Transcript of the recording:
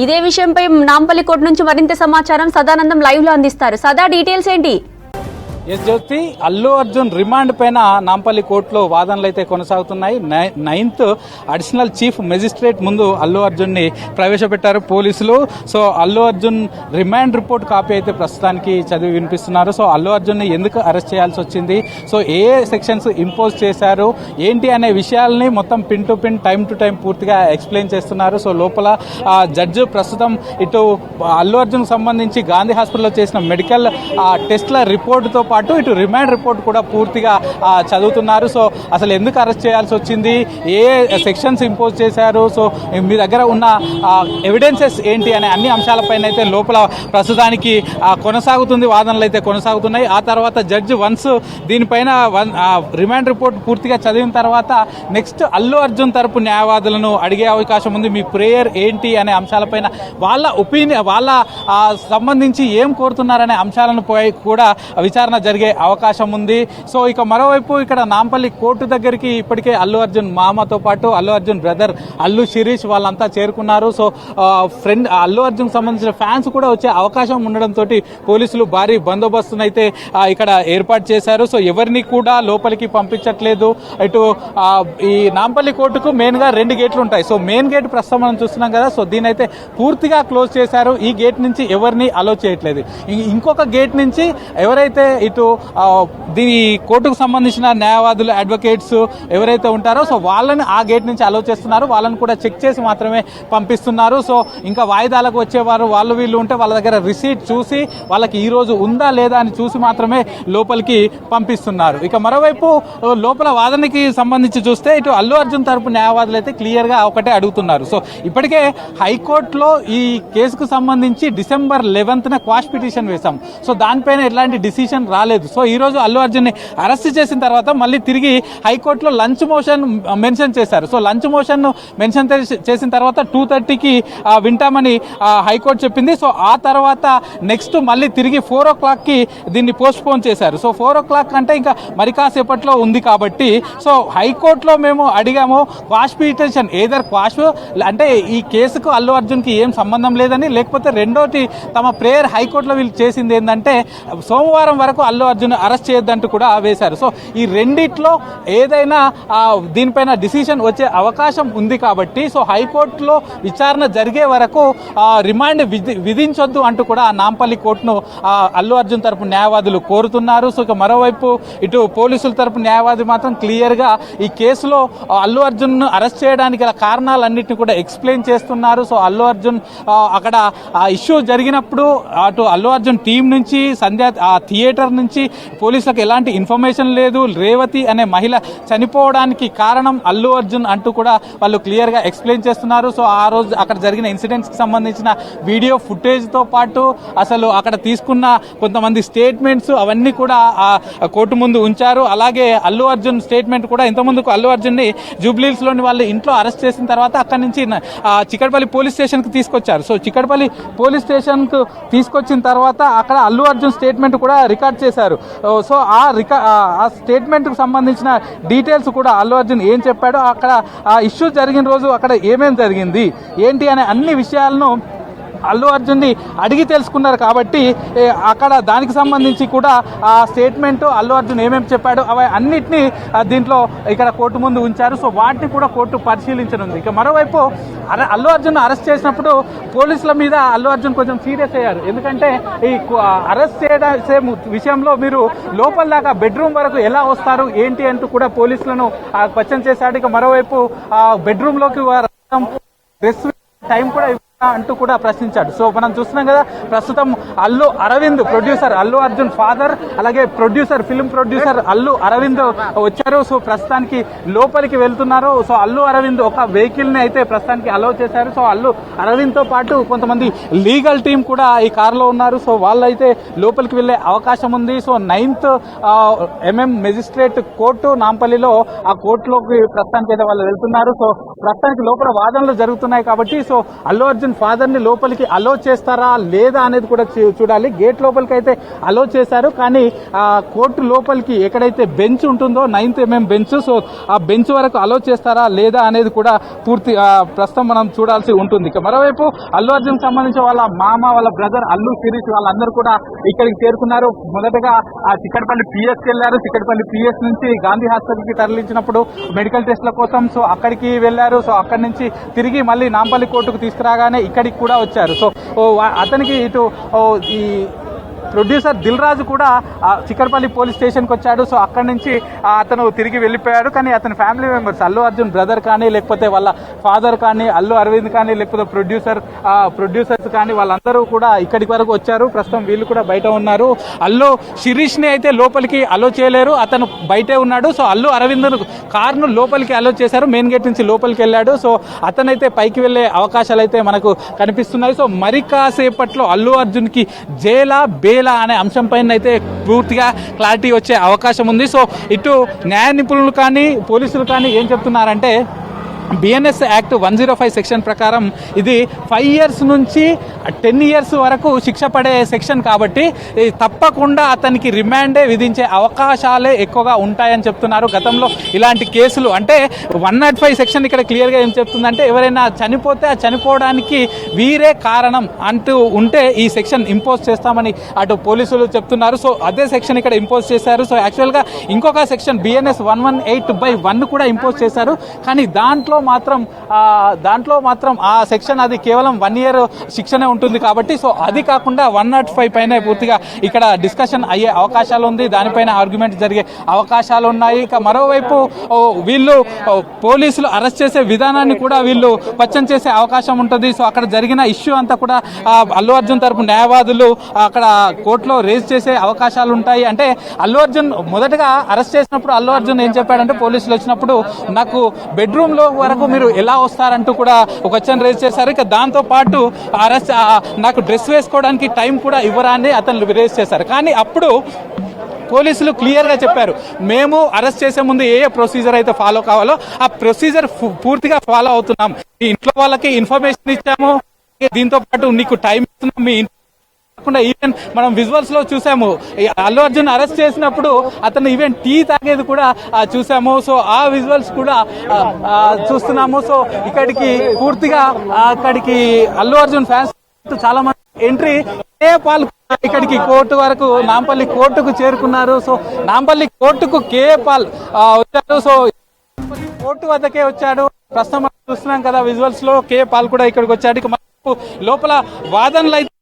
ఇదే విషయంపై నాంపల్లి కోర్టు నుంచి మరింత సమాచారం సదానందం లైవ్ లో అందిస్తారు. సదా డీటెయిల్స్ ఏంటి? ఎస్ జ్యోతి, అల్లు అర్జున్ రిమాండ్ పైన నాంపల్లి కోర్టులో వాదనలు అయితే కొనసాగుతున్నాయి. 9th అడిషనల్ చీఫ్ మెజిస్ట్రేట్ ముందు అల్లు అర్జున్ ని ప్రవేశపెట్టారు పోలీసులు. So Allu Arjun remand report copy అయితే ప్రస్తుతానికి చదివి వినిపిస్తున్నారు. సో అల్లు అర్జున్ ని ఎందుకు అరెస్ట్ చేయాల్సి వచ్చింది, సో ఏ సెక్షన్స్ ఇంపోజ్ చేశారు ఏంటి అనే విషయాల్ని మొత్తం pin to pin time to time పూర్తిగా ఎక్స్ప్లెయిన్ చేస్తున్నారు. సో లోపల జడ్జి ప్రస్తుతం ఇటు అల్లు అర్జున్ సంబంధించి గాంధీ హాస్పిటల్లో చేసిన మెడికల్ టెస్ట్ల రిపోర్టుతో పాటు ఇటు రిమాండ్ రిపోర్ట్ కూడా పూర్తిగా చదువుతున్నారు. సో అసలు ఎందుకు అరెస్ట్ చేయాల్సి వచ్చింది, ఏ సెక్షన్స్ ఇంపోజ్ చేశారు, సో మీ దగ్గర ఉన్న ఎవిడెన్సెస్ ఏంటి అనే అన్ని అంశాలపైన అయితే లోపల ప్రస్తుతానికి కొనసాగుతుంది, వాదనలు అయితే కొనసాగుతున్నాయి. ఆ తర్వాత జడ్జి వన్స్ దీనిపైన రిమాండ్ రిపోర్ట్ పూర్తిగా చదివిన తర్వాత నెక్స్ట్ అల్లు అర్జున్ తరపు న్యాయవాదులను అడిగే అవకాశం ఉంది. మీ ప్రేయర్ ఏంటి అనే అంశాలపైన వాళ్ళ ఒపీనియన్, వాళ్ళ సంబంధించి ఏం కోరుతున్నారనే అంశాలను కూడా విచారణ జరిగే అవకాశం ఉంది. సో ఇక మరోవైపు ఇక్కడ నాంపల్లి కోర్టు దగ్గరికి ఇప్పటికే అల్లు అర్జున్ మామతో పాటు అల్లు అర్జున్ బ్రదర్ అల్లు శిరీష్ వాళ్ళంతా చేరుకున్నారు. సో ఫ్రెండ్ అల్లు అర్జున్ సంబంధించిన ఫ్యాన్స్ కూడా వచ్చే అవకాశం ఉండడంతో పోలీసులు భారీ బందోబస్తును అయితే ఇక్కడ ఏర్పాటు చేశారు. సో ఎవరిని కూడా లోపలికి పంపించట్లేదు. ఇటు ఈ నాంపల్లి కోర్టుకు మెయిన్ గా 2 గేట్లు ఉంటాయి. సో మెయిన్ గేట్ ప్రస్తుతం మనం చూస్తున్నాం కదా, సో దీని అయితే పూర్తిగా క్లోజ్ చేశారు. ఈ గేట్ నుంచి ఎవరిని అలో చేయట్లేదు. ఇంకొక గేట్ నుంచి ఎవరైతే ఇటు దీని కోర్టుకు సంబంధించిన న్యాయవాదులు, అడ్వకేట్స్ ఎవరైతే ఉంటారో సో వాళ్ళని ఆ గేట్ నుంచి అలో చేస్తున్నారు. వాళ్ళని కూడా చెక్ చేసి మాత్రమే పంపిస్తున్నారు. సో ఇంకా వాయిదాలకు వచ్చేవారు వాళ్ళు వీళ్ళు ఉంటే వాళ్ళ దగ్గర రిసీట్ చూసి వాళ్ళకి ఈ రోజు ఉందా లేదా అని చూసి మాత్రమే లోపలికి పంపిస్తున్నారు. ఇక మరోవైపు లోపల వాదనకి సంబంధించి చూస్తే ఇటు అల్లు అర్జున్ తరపు న్యాయవాదులు అయితే క్లియర్ గా ఒకటే అడుగుతున్నారు. సో ఇప్పటికే హైకోర్టులో ఈ కేసుకు సంబంధించి December 11th క్వాష్ పిటిషన్ వేశాం. సో దానిపైన ఎలాంటి డిసిషన్ రాలేదు. సో ఈ రోజు అల్లు అర్జున్ ని అరెస్ట్ చేసిన తర్వాత మళ్ళీ తిరిగి హైకోర్టులో లంచ్ మోషన్ మెన్షన్ చేశారు. సో లంచ్ మోషన్ మెన్షన్ చేసిన తర్వాత 2:30కి వింటామని హైకోర్టు చెప్పింది. సో ఆ తర్వాత నెక్స్ట్ మళ్ళీ తిరిగి 4 o'clockకి దీన్ని పోస్ట్ పోన్ చేశారు. సో 4 o'clock అంటే ఇంకా మరి కాసేపట్లో ఉంది కాబట్టి సో హైకోర్టులో మేము అడిగాము క్వాష్ పిటిషన్ ఏదర్ క్వాష్ అంటే ఈ కేసుకు అల్లు అర్జున్ కి ఏం సంబంధం లేదని, లేకపోతే రెండోటి తమ ప్రేయర్ హైకోర్టులో వీళ్ళు చేసింది ఏంటంటే సోమవారం వరకు అల్లు అర్జున్ అరెస్ట్ చేయొద్దంటూ కూడా వేశారు. సో ఈ రెండిట్లో ఏదైనా దీనిపైన డిసిషన్ వచ్చే అవకాశం ఉంది కాబట్టి సో హైకోర్టులో విచారణ జరిగే వరకు రిమాండ్ విధించొద్దు అంటూ కూడా నాంపల్లి కోర్టును అల్లు అర్జున్ తరపు న్యాయవాదులు కోరుతున్నారు. సో ఇక మరోవైపు ఇటు పోలీసుల తరపు న్యాయవాది మాత్రం క్లియర్ గా ఈ కేసులో అల్లు అర్జున్ అరెస్ట్ చేయడానికి గల కారణాలన్నింటినీ కూడా ఎక్స్ప్లెయిన్ చేస్తున్నారు. సో అల్లు అర్జున్ అక్కడ ఇష్యూ జరిగినప్పుడు అటు అల్లు అర్జున్ టీం నుంచి థియేటర్ నుంచి పోలీసులకు ఎలాంటి ఇన్ఫర్మేషన్ లేదు. రేవతి అనే మహిళ చనిపోవడానికి కారణం అల్లు అర్జున్ అంటూ కూడా వాళ్ళు క్లియర్ గా ఎక్స్ప్లెయిన్ చేస్తున్నారు. సో ఆ రోజు అక్కడ జరిగిన ఇన్సిడెంట్స్ కి సంబంధించిన వీడియో ఫుటేజ్ తో పాటు అసలు అక్కడ తీసుకున్న కొంతమంది స్టేట్మెంట్స్ అవన్నీ కూడా కోర్టు ముందు ఉంచారు. అలాగే అల్లు అర్జున్ స్టేట్మెంట్ కూడా ఇంతకుముందుకు అల్లు అర్జున్ ని జూబ్లీహిల్స్ లోని వాళ్ళ ఇంట్లో అరెస్ట్ చేసిన తర్వాత అక్కడి నుంచి చిక్కడపల్లి పోలీస్ స్టేషన్ కి తీసుకొచ్చారు. సో చిక్కడపల్లి పోలీస్ స్టేషన్ కు తీసుకొచ్చిన తర్వాత అక్కడ అల్లు అర్జున్ స్టేట్మెంట్ కూడా రికార్డ్ చేశారు. సో ఆ స్టేట్మెంట్ కు సంబంధించిన డీటెయిల్స్ కూడా అల్లు అర్జున్ ఏం చెప్పాడో, అక్కడ ఆ ఇష్యూ జరిగిన రోజు అక్కడ ఏమేం జరిగింది ఏంటి అనే అన్ని విషయాలను అల్లు అర్జున్ ని అడిగి తెలుసుకున్నారు. కాబట్టి అక్కడ దానికి సంబంధించి కూడా ఆ స్టేట్మెంట్ అల్లు అర్జున్ ఏమేమి చెప్పాడు అవి అన్నిటినీ దీంట్లో ఇక్కడ కోర్టు ముందు ఉంచారు. సో వాటిని కూడా కోర్టు పరిశీలించనుంది. ఇక మరోవైపు అల్లు అర్జున్ అరెస్ట్ చేసినప్పుడు పోలీసుల మీద అల్లు అర్జున్ కొంచెం సీరియస్ అయ్యారు. ఎందుకంటే ఈ అరెస్ట్ చేయడం విషయంలో మీరు లోపల దాకా బెడ్రూమ్ వరకు ఎలా వస్తారు ఏంటి అంటూ కూడా పోలీసులను క్వశ్చన్ చేశాడు. ఇక మరోవైపు బెడ్రూమ్ లోకి డ్రెస్ టైం కూడా అంటూ కూడా ప్రశ్నించాడు. సో మనం చూస్తున్నాం కదా, ప్రస్తుతం అల్లు అరవింద్ ప్రొడ్యూసర్ అల్లు అర్జున్ ఫాదర్ అలాగే producer film producer Allu Aravind వచ్చారు. సో ప్రస్తుతానికి లోపలికి వెళ్తున్నారు. సో అల్లు అరవింద్ ఒక వెహికల్ ని అయితే ప్రస్తుతానికి అలౌ చేశారు. సో అల్లు అరవింద్ తో పాటు కొంతమంది లీగల్ టీం కూడా ఈ కారులో ఉన్నారు. సో వాళ్ళైతే లోపలికి వెళ్లే అవకాశం ఉంది. సో 9th మెజిస్ట్రేట్ కోర్టు నాంపల్లిలో ఆ కోర్టులోకి ప్రస్తుతానికి అయితే వాళ్ళు వెళ్తున్నారు. సో ప్రస్తుతానికి లోపల వాదనలు జరుగుతున్నాయి కాబట్టి సో అల్లు అర్జున్ అర్జున్ ఫాదర్ ని లోపలికి అలో చేస్తారా లేదా అనేది కూడా చూడాలి. గేట్ లోపలికి అయితే అలో చేశారు, కానీ కోర్టు లోపలికి ఎక్కడైతే బెంచ్ ఉంటుందో 9th mm బెంచ్, సో ఆ బెంచ్ వరకు అలో చేస్తారా లేదా అనేది కూడా పూర్తి ప్రస్తుతం మనం చూడాల్సి ఉంటుంది. మరోవైపు అల్లు అర్జున్ సంబంధించి వాళ్ళ మామ, వాళ్ళ బ్రదర్ అల్లు శిరీష్ వాళ్ళందరూ కూడా ఇక్కడికి చేరుకున్నారు. మొదటగా ఆ చిక్కడపల్లి పిఎస్కి వెళ్లారు. చిక్కడపల్లి పిఎస్ నుంచి గాంధీ హాస్పిటల్ కి తరలించినప్పుడు మెడికల్ టెస్ట్ల కోసం సో అక్కడికి వెళ్లారు. సో అక్కడి నుంచి తిరిగి మళ్ళీ నాంపల్లి కోర్టుకు తీసుకురాగానే ఇక్కడికి కూడా వచ్చారు. సో అతనికి ఇటు ఈ ప్రొడ్యూసర్ దిల్ రాజు కూడా చిక్కడపల్లి పోలీస్ స్టేషన్కి వచ్చాడు. సో అక్కడి నుంచి అతను తిరిగి వెళ్ళిపోయాడు. కానీ అతని family members Allu Arjun brother కానీ, లేకపోతే వాళ్ళ ఫాదర్ కానీ, అల్లు అరవింద్ కానీ, లేకపోతే ప్రొడ్యూసర్స్ కానీ వాళ్ళందరూ కూడా ఇక్కడి వరకు వచ్చారు. ప్రస్తుతం వీళ్ళు కూడా బయట ఉన్నారు. అల్లు శిరీష్ ని అయితే లోపలికి అలో చేయలేరు, అతను బయటే ఉన్నాడు. సో అల్లు అరవింద్ కార్ను లోపలికి అలో చేశారు, మెయిన్ గేట్ నుంచి లోపలికి వెళ్ళాడు. సో అతనైతే పైకి వెళ్లే అవకాశాలు అయితే మనకు కనిపిస్తున్నాయి. సో మరి కాసేపట్లో అల్లు అర్జున్ కి జైలా బేలా అనే అంశం పైన అయితే పూర్తిగా క్లారిటీ వచ్చే అవకాశం ఉంది. సో ఇటు న్యాయ నిపుణులు కానీ పోలీసులు కానీ ఏం చెప్తున్నారంటే బిఎన్ఎస్ యాక్ట్ 105 సెక్షన్ ప్రకారం ఇది 5 years నుంచి 10 years వరకు శిక్ష పడే సెక్షన్ కాబట్టి తప్పకుండా అతనికి రిమాండే విధించే అవకాశాలే ఎక్కువగా ఉంటాయని చెప్తున్నారు. గతంలో ఇలాంటి కేసులు అంటే 105 సెక్షన్ ఇక్కడ క్లియర్గా ఏం చెప్తుందంటే ఎవరైనా చనిపోతే ఆ చనిపోవడానికి వీరే కారణం అంటూ ఉంటే ఈ సెక్షన్ ఇంపోజ్ చేస్తామని అటు పోలీసులు చెప్తున్నారు. సో అదే సెక్షన్ ఇక్కడ ఇంపోజ్ చేశారు. సో యాక్చువల్గా ఇంకొక సెక్షన్ బిఎన్ఎస్ 118/1 కూడా ఇంపోజ్ చేశారు. కానీ దాంట్లో మాత్రం ఆ సెక్షన్ అది కేవలం 1 year శిక్షనే ఉంటుంది కాబట్టి సో అది కాకుండా 105 పైన పూర్తిగా ఇక్కడ డిస్కషన్ అయ్యే అవకాశాలు ఉంది, దానిపైన ఆర్గ్యుమెంట్ జరిగే అవకాశాలు ఉన్నాయి. ఇక మరోవైపు వీళ్ళు పోలీసులు అరెస్ట్ చేసే విధానాన్ని కూడా వీళ్ళు క్వశ్చన్ చేసే అవకాశం ఉంటుంది. సో అక్కడ జరిగిన ఇష్యూ అంతా కూడా అల్లు అర్జున్ తరపు న్యాయవాదులు అక్కడ కోర్టులో రేజ్ చేసే అవకాశాలు ఉంటాయి. అంటే అల్లు అర్జున్ మొదటగా అరెస్ట్ చేసినప్పుడు అల్లు అర్జున్ ఏం చెప్పాడంటే పోలీసులు వచ్చినప్పుడు నాకు బెడ్రూమ్ లో వరకు మీరు ఎలా వస్తారంటూ కూడా ఒక క్వశ్చన్ రేజ్ చేశారు. ఇక దాంతో పాటు అరెస్ట్ నాకు డ్రెస్ వేసుకోవడానికి టైం కూడా ఇవ్వరా అని అతను రేజ్ చేశారు. కానీ అప్పుడు పోలీసులు క్లియర్గా చెప్పారు, మేము అరెస్ట్ చేసే ముందు ఏ ప్రొసీజర్ అయితే ఫాలో కావాలో ఆ ప్రొసీజర్ పూర్తిగా ఫాలో అవుతున్నాం. మీ ఇంట్లో వాళ్ళకి ఇన్ఫర్మేషన్ ఇచ్చాము, దీంతో పాటు నీకు టైం ఇస్తున్నాం. మీ ఈవెన్ మనం విజువల్స్ లో చూసాము, అల్లు అర్జున్ అరెస్ట్ చేసినప్పుడు అతను ఈవెన్ టీ తాగేది కూడా చూసాము. సో ఆ విజువల్స్ కూడా చూస్తున్నాము. సో ఇక్కడికి పూర్తిగా అక్కడికి అల్లు అర్జున్ ఫ్యాన్స్ చాలా మంది ఎంట్రీ కేఏపాల్ ఇక్కడికి కోర్టు వరకు నాంపల్లి కోర్టుకు చేరుకున్నారు. సో నాంపల్లి కోర్టుకు కేఏపాల్ వచ్చారు. సో కోర్టు వద్దకే వచ్చాడు. ప్రస్తుతం చూస్తున్నాం కదా విజువల్స్ లో కేఏపాల్ కూడా ఇక్కడికి వచ్చాడు. లోపల వాదనలు అయితే